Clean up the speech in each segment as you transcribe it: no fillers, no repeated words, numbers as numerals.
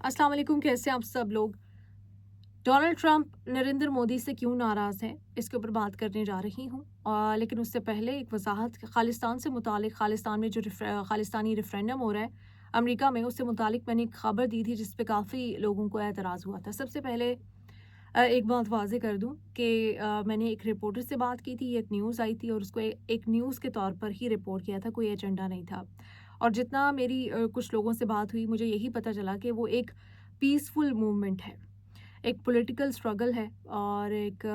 अस्सलाम वालेकुम, कैसे हैं आप सब लोग। डोनाल्ड ट्रंप नरेंद्र मोदी से क्यों नाराज़ हैं, इसके ऊपर बात करने जा रही हूँ। लेकिन उससे पहले एक वजाहत खालिस्तान से मुतालिक, खालिस्तान में जो खालिस्तानी रेफरेंडम हो रहा है अमेरिका में, उससे मुतालिक मैंने एक खबर दी थी जिस पे काफ़ी लोगों को एतराज़ हुआ था। सबसे पहले एक बात वाज़े कर दूँ कि मैंने एक रिपोर्टर से बात की थी, एक न्यूज़ आई थी और उसको एक न्यूज़ के तौर पर ही रिपोर्ट किया था, कोई एजेंडा नहीं था। और जितना मेरी कुछ लोगों से बात हुई, मुझे यही पता चला कि वो एक पीसफुल मूवमेंट है, एक पॉलिटिकल स्ट्रगल है और एक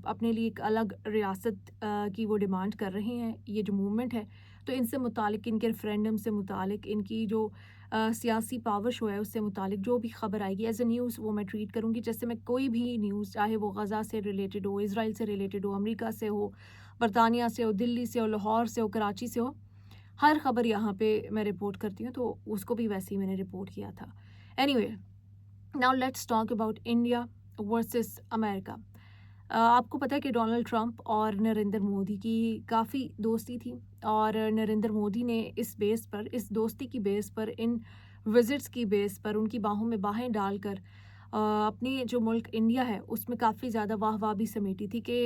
अपने लिए एक अलग रियासत की वो डिमांड कर रहे हैं, ये जो मूवमेंट है। तो इनसे मुतालिक, इनके रेफरेंडम से मुतालिक, इनकी जो सियासी पावर शो है उससे मुतालिक जो भी खबर आएगी एज़ अ न्यूज़, वो मैं ट्रीट करूँगी। जैसे मैं कोई भी न्यूज़, चाहे वो गज़ा से रिलेटेड हो, इज़राइल से रिलेटेड हो, अमेरिका से हो, बरतानिया से हो, दिल्ली से हो, लाहौर से हो, कराची से हो, हर खबर यहाँ पे मैं रिपोर्ट करती हूँ, तो उसको भी वैसे ही मैंने रिपोर्ट किया था। Anyway, now let's talk about India versus America. आपको पता है कि डोनाल्ड ट्रंप और नरेंद्र मोदी की काफ़ी दोस्ती थी और नरेंद्र मोदी ने इस बेस पर, इस दोस्ती की बेस पर, इन विजिट्स की बेस पर, उनकी बाहों में बाहें डालकर अपनी जो मुल्क इंडिया है उसमें काफ़ी ज़्यादा वाह भी समेटी थी कि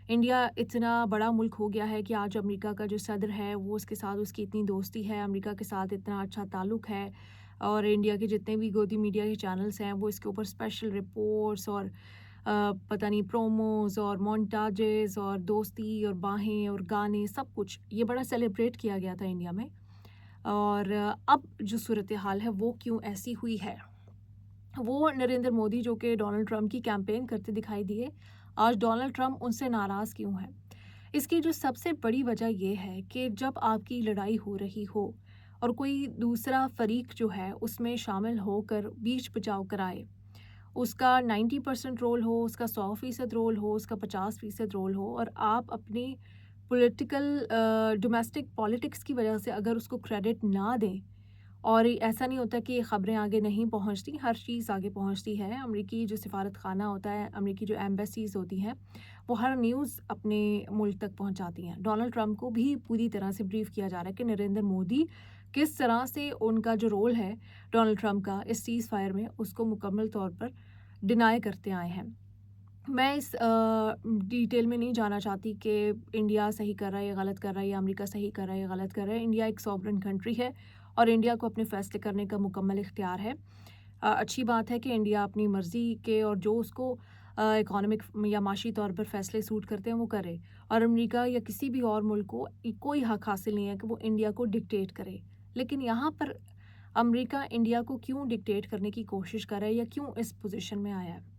इंडिया इतना बड़ा मुल्क हो गया है कि आज अमेरिका का जो सदर है वो, उसके साथ उसकी इतनी दोस्ती है, अमेरिका के साथ इतना अच्छा ताल्लुक़ है और इंडिया के जितने भी गोदी मीडिया के चैनल्स हैं वो इसके ऊपर स्पेशल रिपोर्ट्स और पता नहीं प्रोमोज़ और मोन्टाजेज़ और दोस्ती और बाहें और गाने, सब कुछ ये बड़ा सेलिब्रेट किया गया था इंडिया में। और अब जो सूरत हाल है वो क्यों ऐसी हुई है, वो नरेंद्र मोदी जो कि डोनाल्ड ट्रंप की कैंपेन करते दिखाई दिए, आज डोनाल्ड ट्रंप उनसे नाराज़ क्यों है? इसकी जो सबसे बड़ी वजह ये है कि जब आपकी लड़ाई हो रही हो और कोई दूसरा फरीक जो है उसमें शामिल होकर बीच बचाव कराए, उसका 90% रोल हो, उसका 100% रोल हो, उसका 50% रोल हो और आप अपनी पॉलिटिकल डोमेस्टिक पॉलिटिक्स की वजह से अगर उसको क्रेडिट ना दें, और ऐसा नहीं होता कि ये ख़बरें आगे नहीं पहुंचती, हर चीज़ आगे पहुंचती है। अमरीकी जो सिफारत खाना होता है, अमरीकी जो एम्बेसीज़ होती हैं, वो हर न्यूज़ अपने मुल्क तक पहुंचाती हैं। डोनाल्ड ट्रंप को भी पूरी तरह से ब्रीफ़ किया जा रहा है कि नरेंद्र मोदी किस तरह से उनका जो रोल है डोनाल्ड ट्रंप का इस सीज़ फायर में, उसको मुकम्मल तौर पर डिनाई करते आए हैं। मैं इस डिटेल में नहीं जाना चाहती कि इंडिया सही कर रहा है या गलत कर रहा है या अमेरिका सही कर रहा है या गलत कर रहा है। इंडिया एक सॉवरेन कंट्री है और इंडिया को अपने फ़ैसले करने का मुकम्मल इख्तियार है। अच्छी बात है कि इंडिया अपनी मर्ज़ी के और जो उसको इकोनॉमिक या माशी तौर पर फ़ैसले सूट करते हैं वो करे, और अमेरिका या किसी भी और मुल्क को कोई हक़ हासिल नहीं है कि वो इंडिया को डिक्टेट करे। लेकिन यहाँ पर अमेरिका इंडिया को क्यों डिक्टेट करने की कोशिश कर रहा है या क्यों इस पोज़ीशन में आया है?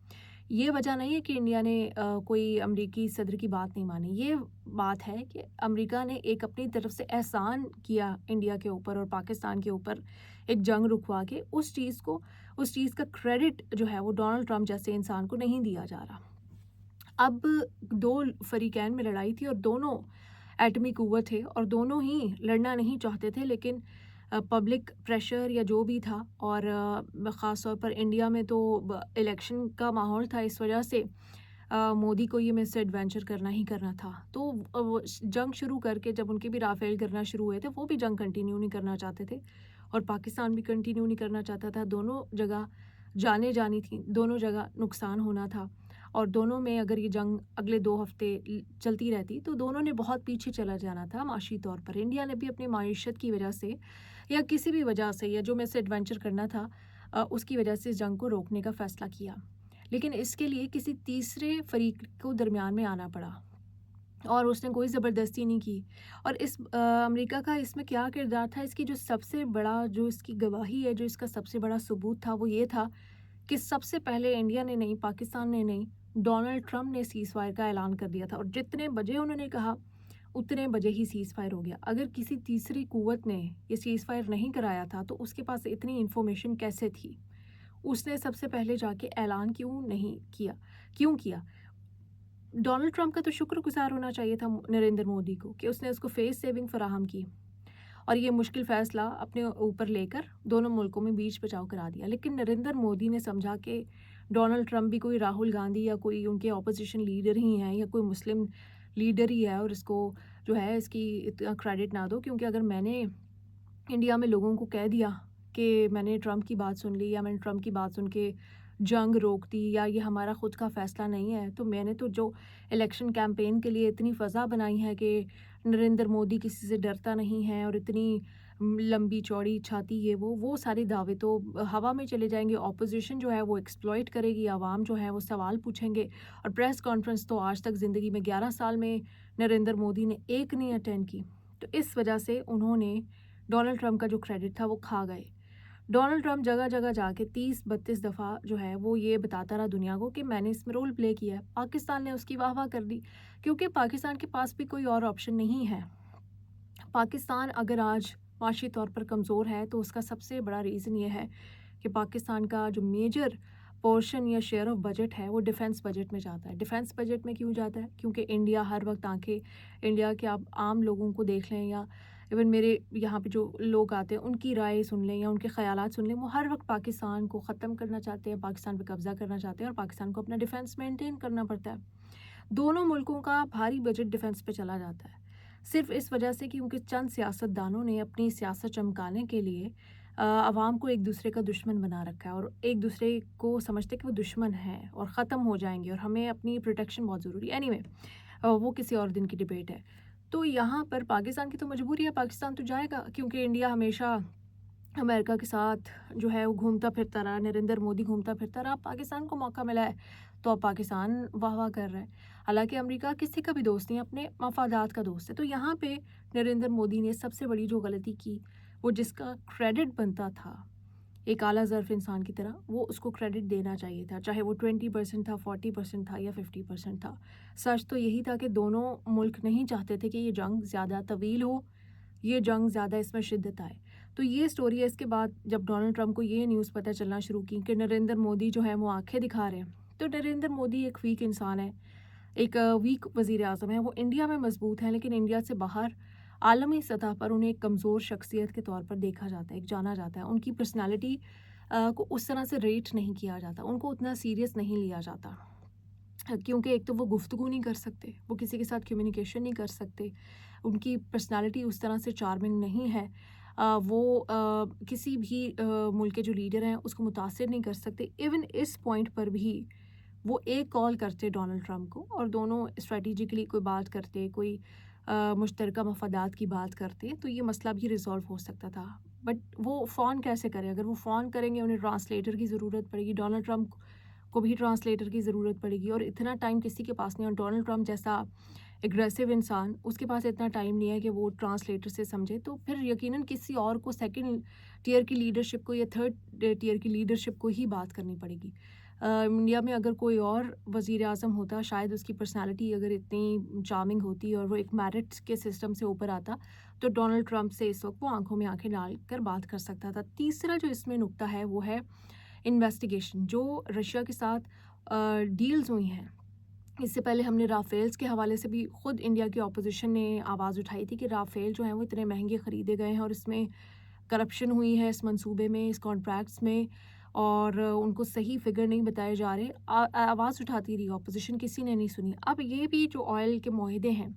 ये वजह नहीं है कि इंडिया ने कोई अमरीकी सदर की बात नहीं मानी। ये बात है कि अमेरिका ने एक अपनी तरफ से एहसान किया इंडिया के ऊपर और पाकिस्तान के ऊपर, एक जंग रुकवा के उस चीज़ का क्रेडिट जो है वो डोनाल्ड ट्रंप जैसे इंसान को नहीं दिया जा रहा। अब 2 फ़रीक़ैन में लड़ाई थी और दोनों एटमी क़ुव्वत थे और दोनों ही लड़ना नहीं चाहते थे, लेकिन पब्लिक प्रेशर या जो भी था और ख़ास तौर पर इंडिया में तो इलेक्शन का माहौल था, इस वजह से मोदी को ये मिस एडवेंचर करना ही करना था। तो वो जंग शुरू करके जब उनके भी राफेल गिरना शुरू हुए थे, वो भी जंग कंटिन्यू नहीं करना चाहते थे और पाकिस्तान भी कंटिन्यू नहीं करना चाहता था। दोनों जगह जानें जानी थी, दोनों जगह नुकसान होना था और दोनों में अगर ये जंग अगले 2 हफ़्ते चलती रहती तो दोनों ने बहुत पीछे चला जाना था माशी तौर पर। इंडिया ने भी अपनी माईशत की वजह से या किसी भी वजह से, या जो मिस एडवेंचर करना था उसकी वजह से इस जंग को रोकने का फ़ैसला किया। लेकिन इसके लिए किसी तीसरे फरीक को दरमियान में आना पड़ा और उसने कोई ज़बरदस्ती नहीं की। और इस अमेरिका का इसमें क्या किरदार था, इसकी जो सबसे बड़ा जो इसकी गवाही है, जो इसका सबसे बड़ा सबूत था, वो ये था कि सबसे पहले इंडिया ने नहीं, पाकिस्तान ने नहीं, डोनाल्ड ट्रंप ने सीज़ फायर का ऐलान कर दिया था और जितने बजे उन्होंने कहा, उतने बजे ही सीज़ फायर हो गया। अगर किसी तीसरी कुव्वत ने ये सीज़ फायर नहीं कराया था, तो उसके पास इतनी इन्फॉर्मेशन कैसे थी? उसने सबसे पहले जाके ऐलान क्यों नहीं किया? क्यों किया? डोनाल्ड ट्रंप का तो शुक्रगुज़ार होना चाहिए था नरेंद्र मोदी को कि उसने उसको फेस सेविंग फराहम की और ये मुश्किल फ़ैसला अपने ऊपर लेकर दोनों मुल्कों में बीच बचाव करा दिया। लेकिन नरेंद्र मोदी ने समझा कि डोनाल्ड ट्रंप भी कोई राहुल गांधी या कोई उनके ऑपोजिशन लीडर ही हैं या कोई मुस्लिम लीडर ही है और इसको जो है इसकी इतना क्रेडिट ना दो, क्योंकि अगर मैंने इंडिया में लोगों को कह दिया کہ میں نے ٹرمپ کی بات سن لی یا میں نے ٹرمپ کی بات سن کے جنگ روک دی یا یہ ہمارا خود کا فیصلہ نہیں ہے. تو میں نے تو جو الیکشن کیمپین کے لیے اتنی فضا بنائی ہے کہ نریندر مودی کسی سے ڈرتا نہیں ہے اور اتنی لمبی چوڑی چھاتی یہ وہ سارے دعوے تو ہوا میں چلے جائیں گے. اپوزیشن جو ہے وہ ایکسپلائٹ کرے گی, عوام جو ہے وہ سوال پوچھیں گے. اور پریس کانفرنس تو آج تک زندگی میں 11 سال میں نریندر مودی نے ایک نہیں اٹینڈ کی. تو اس وجہ سے انہوں نے ڈونلڈ ٹرمپ کا جو کریڈٹ تھا وہ کھا گئے. ڈونلڈ ٹرمپ جگہ جگہ جا کے 30-32 دفعہ جو ہے وہ یہ بتاتا رہا دنیا کو کہ میں نے اس میں رول پلے کیا ہے. پاکستان نے اس کی واہ واہ کر دی کیونکہ پاکستان کے پاس بھی کوئی اور آپشن نہیں ہے. پاکستان اگر آج معاشی طور پر کمزور ہے تو اس کا سب سے بڑا ریزن یہ ہے کہ پاکستان کا جو میجر پورشن یا شیئر آف بجٹ ہے وہ ڈیفنس بجٹ میں جاتا ہے. ڈیفنس بجٹ میں کیوں جاتا ہے؟ کیونکہ انڈیا ہر وقت آنکھیں انڈیا کے آپ عام لوگوں کو دیکھ لیں یا ایون میرے یہاں پہ جو لوگ آتے ہیں ان کی رائے سن لیں یا ان کے خیالات سن لیں, وہ ہر وقت پاکستان کو ختم کرنا چاہتے ہیں, پاکستان پہ قبضہ کرنا چاہتے ہیں اور پاکستان کو اپنا ڈیفنس مینٹین کرنا پڑتا ہے. دونوں ملکوں کا بھاری بجٹ ڈیفنس پہ چلا جاتا ہے صرف اس وجہ سے کہ کیونکہ چند سیاست دانوں نے اپنی سیاست چمکانے کے لیے عوام کو ایک دوسرے کا دشمن بنا رکھا ہے اور ایک دوسرے کو سمجھتے کہ وہ دشمن ہیں اور ختم ہو جائیں گے اور ہمیں اپنی پروٹیکشن بہت ضروری ہے. اینی وہ کسی اور دن کی ڈبیٹ ہے. تو یہاں پر پاکستان کی تو مجبوری ہے, پاکستان تو جائے گا کیونکہ انڈیا ہمیشہ امریکہ کے ساتھ جو ہے وہ گھومتا پھرتا رہا, نریندر مودی گھومتا پھرتا رہا. پاکستان کو موقع ملا ہے تو اب پاکستان واہ واہ کر رہا ہے. حالانکہ امریکہ کسی کا بھی دوست نہیں, اپنے مفادات کا دوست ہے. تو یہاں پہ نریندر مودی نے سب سے بڑی جو غلطی کی, وہ جس کا کریڈٹ بنتا تھا ایک اعلیٰ ظرف انسان کی طرح, وہ اس کو کریڈٹ دینا چاہیے تھا, چاہے وہ 20% تھا, 40% تھا یا 50% تھا. سچ تو یہی تھا کہ دونوں ملک نہیں چاہتے تھے کہ یہ جنگ زیادہ طویل ہو, یہ جنگ زیادہ اس میں شدت آئے. تو یہ سٹوری ہے. اس کے بعد جب ڈونلڈ ٹرمپ کو یہ نیوز پتہ چلنا شروع کی کہ نریندر مودی جو ہے وہ آنکھیں دکھا رہے ہیں, تو نریندر مودی ایک ویک انسان ہے, ایک ویک وزیر اعظم ہے. وہ انڈیا میں مضبوط ہیں لیکن انڈیا سے باہر عالمی سطح پر انہیں ایک کمزور شخصیت کے طور پر دیکھا جاتا ہے, ایک جانا جاتا ہے. ان کی پرسنالٹی کو اس طرح سے ریٹ نہیں کیا جاتا, ان کو اتنا سیریس نہیں لیا جاتا کیونکہ ایک تو وہ گفتگو نہیں کر سکتے, وہ کسی کے ساتھ کمیونیکیشن نہیں کر سکتے, ان کی پرسنالٹی اس طرح سے چارمنگ نہیں ہے, وہ کسی بھی ملک کے جو لیڈر ہیں اس کو متاثر نہیں کر سکتے. ایون اس پوائنٹ پر بھی وہ ایک کال کرتے ڈونلڈ ٹرمپ کو اور دونوں اسٹریٹجیکلی کوئی بات کرتے, کوئی مشترکہ مفادات کی بات کرتے تو یہ مسئلہ بھی ریزالو ہو سکتا تھا. بٹ وہ فون کیسے کریں؟ اگر وہ فون کریں گے انہیں ٹرانسلیٹر کی ضرورت پڑے گی, ڈونلڈ ٹرمپ کو بھی ٹرانسلیٹر کی ضرورت پڑے گی, اور اتنا ٹائم کسی کے پاس نہیں. اور ڈونلڈ ٹرمپ جیسا اگریسو انسان, اس کے پاس اتنا ٹائم نہیں ہے کہ وہ ٹرانسلیٹر سے سمجھے. تو پھر یقیناً کسی اور کو سیکنڈ ٹیئر کی لیڈرشپ کو یا تھرڈ ٹیئر کی لیڈرشپ کو ہی بات کرنی پڑے گی. انڈیا میں اگر کوئی اور وزیر اعظم ہوتا, شاید اس کی پرسنالٹی اگر اتنی چارمنگ ہوتی اور وہ ایک میرٹ کے سسٹم سے اوپر آتا, تو ڈونلڈ ٹرمپ سے اس وقت وہ آنکھوں میں آنکھیں ڈال کر بات کر سکتا تھا. تیسرا جو اس میں نکتہ ہے وہ ہے انویسٹیگیشن. جو رشیا کے ساتھ ڈیلز ہوئی ہیں, اس سے پہلے ہم نے رافیلز کے حوالے سے بھی خود انڈیا کی اپوزیشن نے آواز اٹھائی تھی کہ رافیل جو ہیں وہ اتنے مہنگے خریدے گئے ہیں اور اس میں کرپشن ہوئی ہے, اس منصوبے میں, اس کانٹریکٹس میں, اور ان کو صحیح فگر نہیں بتائے جا رہے. آواز اٹھاتی رہی اپوزیشن, کسی نے نہیں سنی. اب یہ بھی جو آئل کے معاہدے ہیں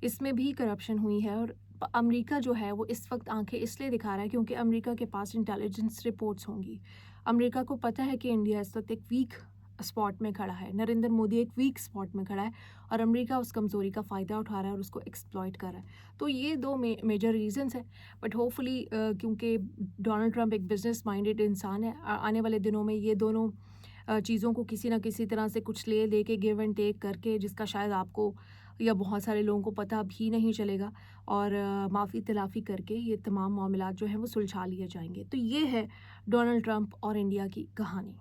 اس میں بھی کرپشن ہوئی ہے, اور امریکہ جو ہے وہ اس وقت آنکھیں اس لیے دکھا رہا ہے کیونکہ امریکہ کے پاس انٹیلیجنس رپورٹس ہوں گی. امریکہ کو پتہ ہے کہ انڈیا اس وقت ایک ویک اسپاٹ میں کھڑا ہے, نریندر مودی ایک ویک اسپاٹ میں کھڑا ہے, اور امریکہ اس کمزوری کا فائدہ اٹھا رہا ہے اور اس کو ایکسپلائٹ کر رہا ہے. تو یہ دو میجر ریزنس ہیں. بٹ ہوپ فلی کیونکہ ڈونلڈ ٹرمپ ایک بزنس مائنڈیڈ انسان ہے, آنے والے دنوں میں یہ دونوں چیزوں کو کسی نہ کسی طرح سے کچھ لے دے کے گیو اینڈ ٹیک کر کے, جس کا شاید آپ کو یا بہت سارے لوگوں کو پتہ بھی نہیں چلے گا, اور معافی تلافی کر کے یہ تمام معاملات جو ہیں وہ سلجھا لیے جائیں گے. تو یہ ہے ڈونلڈ ٹرمپ اور انڈیا کی کہانی.